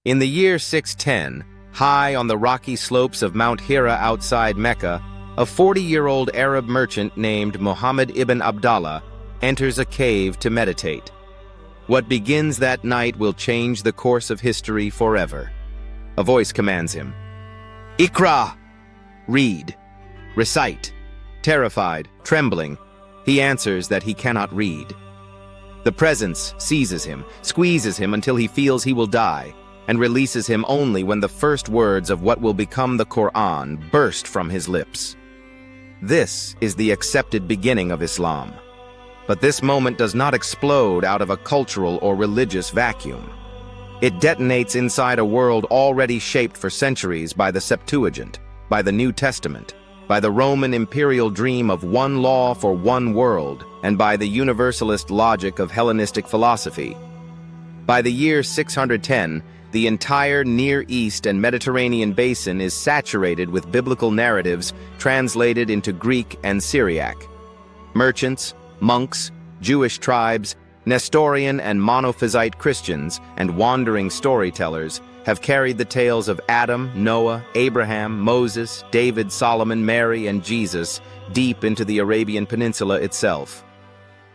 In the year 610, high on the rocky slopes of Mount Hira outside Mecca, a 40-year-old Arab merchant named Muhammad ibn Abdallah enters a cave to meditate. What begins that night will change the course of history forever. A voice commands him, "Iqra!" Read. Recite. Terrified, trembling, he answers that he cannot read. The presence seizes him, squeezes him until he feels he will die, and releases him only when the first words of what will become the Qur'an burst from his lips. This is the accepted beginning of Islam. But this moment does not explode out of a cultural or religious vacuum. It detonates inside a world already shaped for centuries by the Septuagint, by the New Testament, by the Roman imperial dream of one law for one world, and by the universalist logic of Hellenistic philosophy. By the year 610, the entire Near East and Mediterranean basin is saturated with biblical narratives translated into Greek and Syriac. Merchants, monks, Jewish tribes, Nestorian and Monophysite Christians, and wandering storytellers have carried the tales of Adam, Noah, Abraham, Moses, David, Solomon, Mary, and Jesus deep into the Arabian Peninsula itself.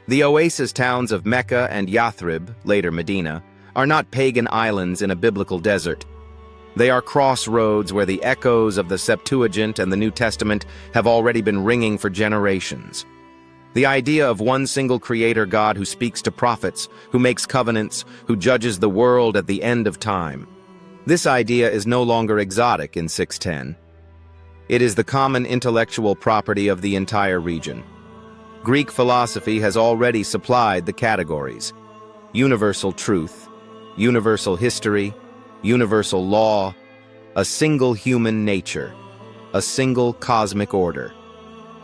The oasis towns of Mecca and Yathrib, later Medina, are not pagan islands in a biblical desert. They are crossroads where the echoes of the Septuagint and the New Testament have already been ringing for generations. The idea of one single creator God who speaks to prophets, who makes covenants, who judges the world at the end of time. This idea is no longer exotic in 610. It is the common intellectual property of the entire region. Greek philosophy has already supplied the categories: universal truth, universal history, universal law, a single human nature, a single cosmic order.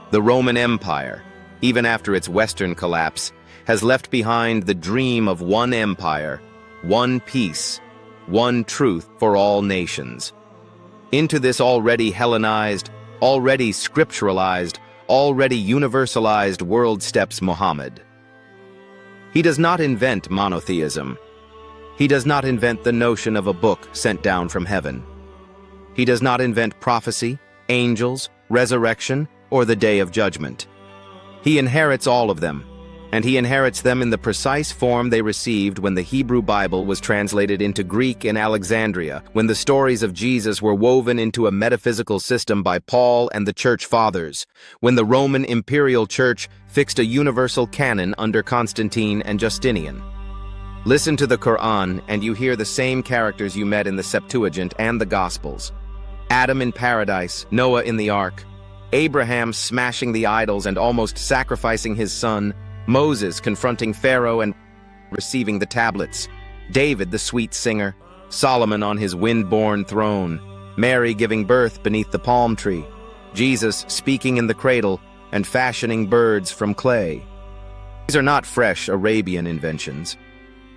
The Roman Empire, even after its Western collapse, has left behind the dream of one empire, one peace, one truth for all nations. Into this already Hellenized, already scripturalized, already universalized world steps Muhammad. He does not invent monotheism. He does not invent the notion of a book sent down from heaven. He does not invent prophecy, angels, resurrection, or the day of judgment. He inherits all of them, and he inherits them in the precise form they received when the Hebrew Bible was translated into Greek in Alexandria, when the stories of Jesus were woven into a metaphysical system by Paul and the Church Fathers, when the Roman Imperial Church fixed a universal canon under Constantine and Justinian. Listen to the Quran, and you hear the same characters you met in the Septuagint and the Gospels. Adam in paradise, Noah in the ark, Abraham smashing the idols and almost sacrificing his son, Moses confronting Pharaoh and receiving the tablets, David the sweet singer, Solomon on his wind-borne throne, Mary giving birth beneath the palm tree, Jesus speaking in the cradle and fashioning birds from clay. These are not fresh Arabian inventions.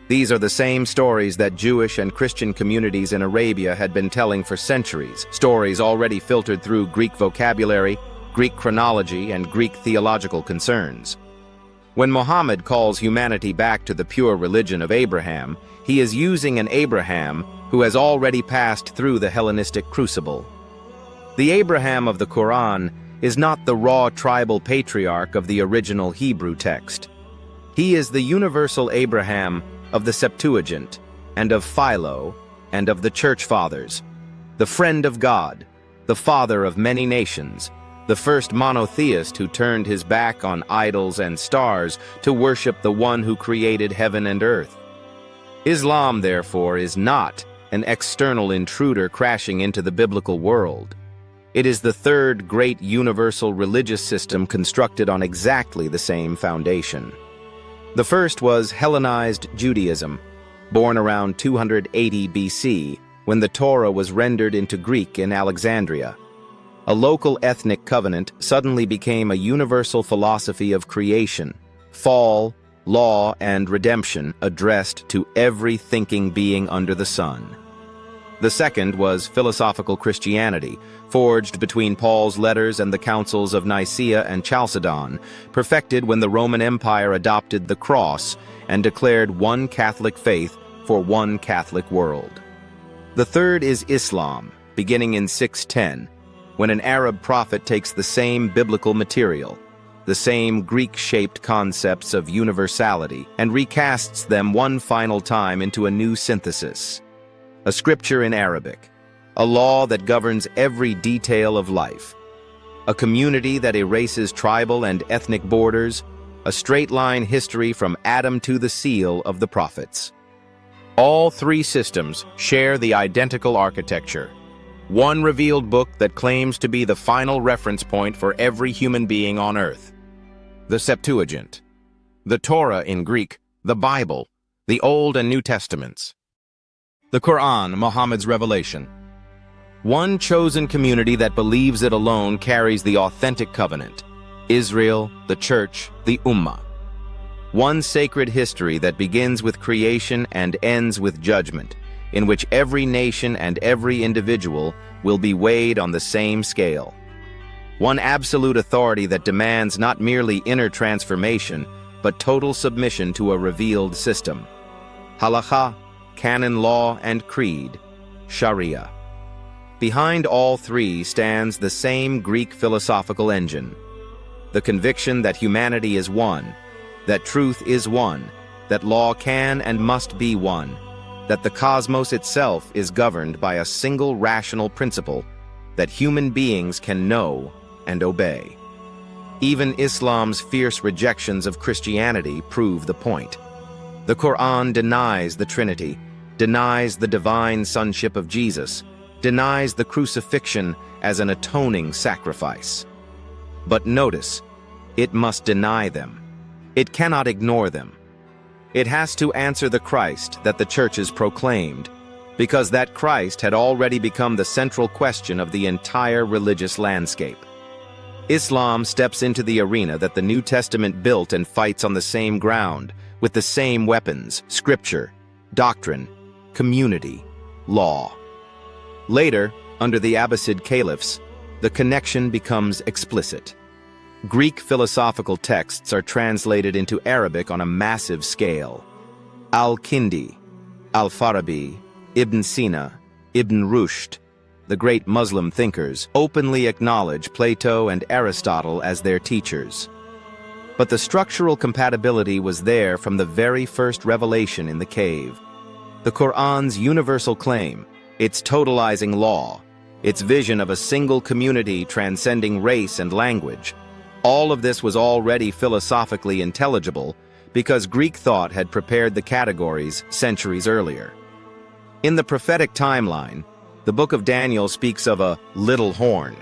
These are the same stories that Jewish and Christian communities in Arabia had been telling for centuries, stories already filtered through Greek vocabulary, Greek chronology, and Greek theological concerns. When Muhammad calls humanity back to the pure religion of Abraham, he is using an Abraham who has already passed through the Hellenistic crucible. The Abraham of the Quran is not the raw tribal patriarch of the original Hebrew text. He is the universal Abraham of the Septuagint, and of Philo, and of the Church Fathers, the friend of God, the father of many nations, the first monotheist who turned his back on idols and stars to worship the one who created heaven and earth. Islam, therefore, is not an external intruder crashing into the biblical world. It is the third great universal religious system constructed on exactly the same foundation. The first was Hellenized Judaism, born around 280 BC, when the Torah was rendered into Greek in Alexandria. A local ethnic covenant suddenly became a universal philosophy of creation, fall, law, and redemption addressed to every thinking being under the sun. The second was philosophical Christianity, forged between Paul's letters and the councils of Nicaea and Chalcedon, perfected when the Roman Empire adopted the cross and declared one Catholic faith for one Catholic world. The third is Islam, beginning in 610, when an Arab prophet takes the same biblical material, the same Greek-shaped concepts of universality, and recasts them one final time into a new synthesis. A scripture in Arabic, a law that governs every detail of life, a community that erases tribal and ethnic borders, a straight-line history from Adam to the seal of the prophets. All three systems share the identical architecture. One revealed book that claims to be the final reference point for every human being on earth. The Septuagint. The Torah in Greek, the Bible, the Old and New Testaments. The Quran, Muhammad's revelation. One chosen community that believes it alone carries the authentic covenant. Israel, the Church, the Ummah. One sacred history that begins with creation and ends with judgment, in which every nation and every individual will be weighed on the same scale. One absolute authority that demands not merely inner transformation, but total submission to a revealed system. Halakha, canon law, and creed, Sharia. Behind all three stands the same Greek philosophical engine. The conviction that humanity is one, that truth is one, that law can and must be one, that the cosmos itself is governed by a single rational principle, that human beings can know and obey. Even Islam's fierce rejections of Christianity prove the point. The Quran denies the Trinity, denies the divine sonship of Jesus, denies the crucifixion as an atoning sacrifice. But notice, it must deny them. It cannot ignore them. It has to answer the Christ that the churches proclaimed, because that Christ had already become the central question of the entire religious landscape. Islam steps into the arena that the New Testament built and fights on the same ground, with the same weapons: scripture, doctrine, community, law. Later, under the Abbasid caliphs, the connection becomes explicit. Greek philosophical texts are translated into Arabic on a massive scale. Al-Kindi, Al-Farabi, Ibn Sina, Ibn Rushd, the great Muslim thinkers, openly acknowledge Plato and Aristotle as their teachers. But the structural compatibility was there from the very first revelation in the cave. The Quran's universal claim, its totalizing law, its vision of a single community transcending race and language, all of this was already philosophically intelligible because Greek thought had prepared the categories centuries earlier. In the prophetic timeline, the book of Daniel speaks of a little horn,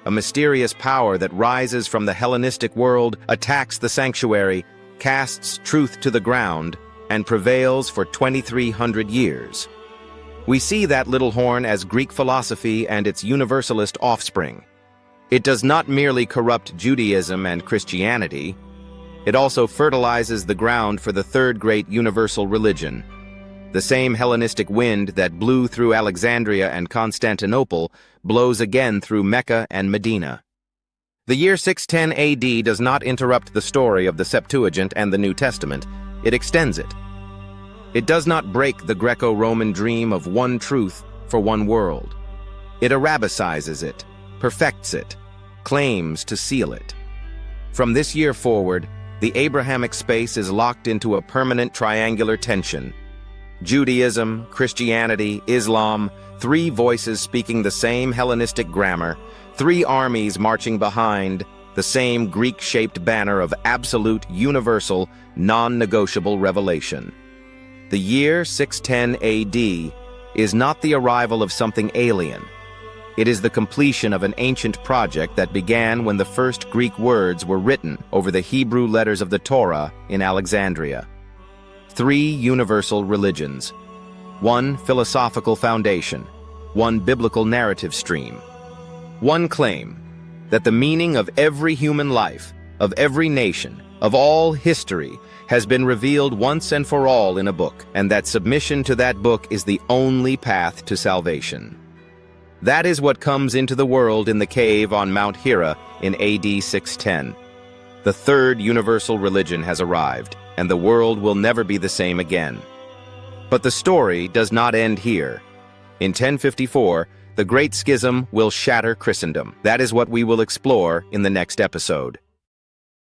a mysterious power that rises from the Hellenistic world, attacks the sanctuary, casts truth to the ground, and prevails for 2,300 years. We see that little horn as Greek philosophy and its universalist offspring. It does not merely corrupt Judaism and Christianity, it also fertilizes the ground for the third great universal religion. The same Hellenistic wind that blew through Alexandria and Constantinople blows again through Mecca and Medina. The year 610 AD does not interrupt the story of the Septuagint and the New Testament, it extends it. It does not break the Greco-Roman dream of one truth for one world. It Arabicizes it, perfects it, claims to seal it. From this year forward, the Abrahamic space is locked into a permanent triangular tension. Judaism, Christianity, Islam, three voices speaking the same Hellenistic grammar, three armies marching behind the same Greek-shaped banner of absolute, universal, non-negotiable revelation. The year 610 AD is not the arrival of something alien. It is the completion of an ancient project that began when the first Greek words were written over the Hebrew letters of the Torah in Alexandria. Three universal religions, one philosophical foundation, one biblical narrative stream. One claim that the meaning of every human life, of every nation, of all history, has been revealed once and for all in a book, and that submission to that book is the only path to salvation. That is what comes into the world in the cave on Mount Hira in AD 610. The third universal religion has arrived, and the world will never be the same again. But the story does not end here. In 1054, the Great Schism will shatter Christendom. That is what we will explore in the next episode.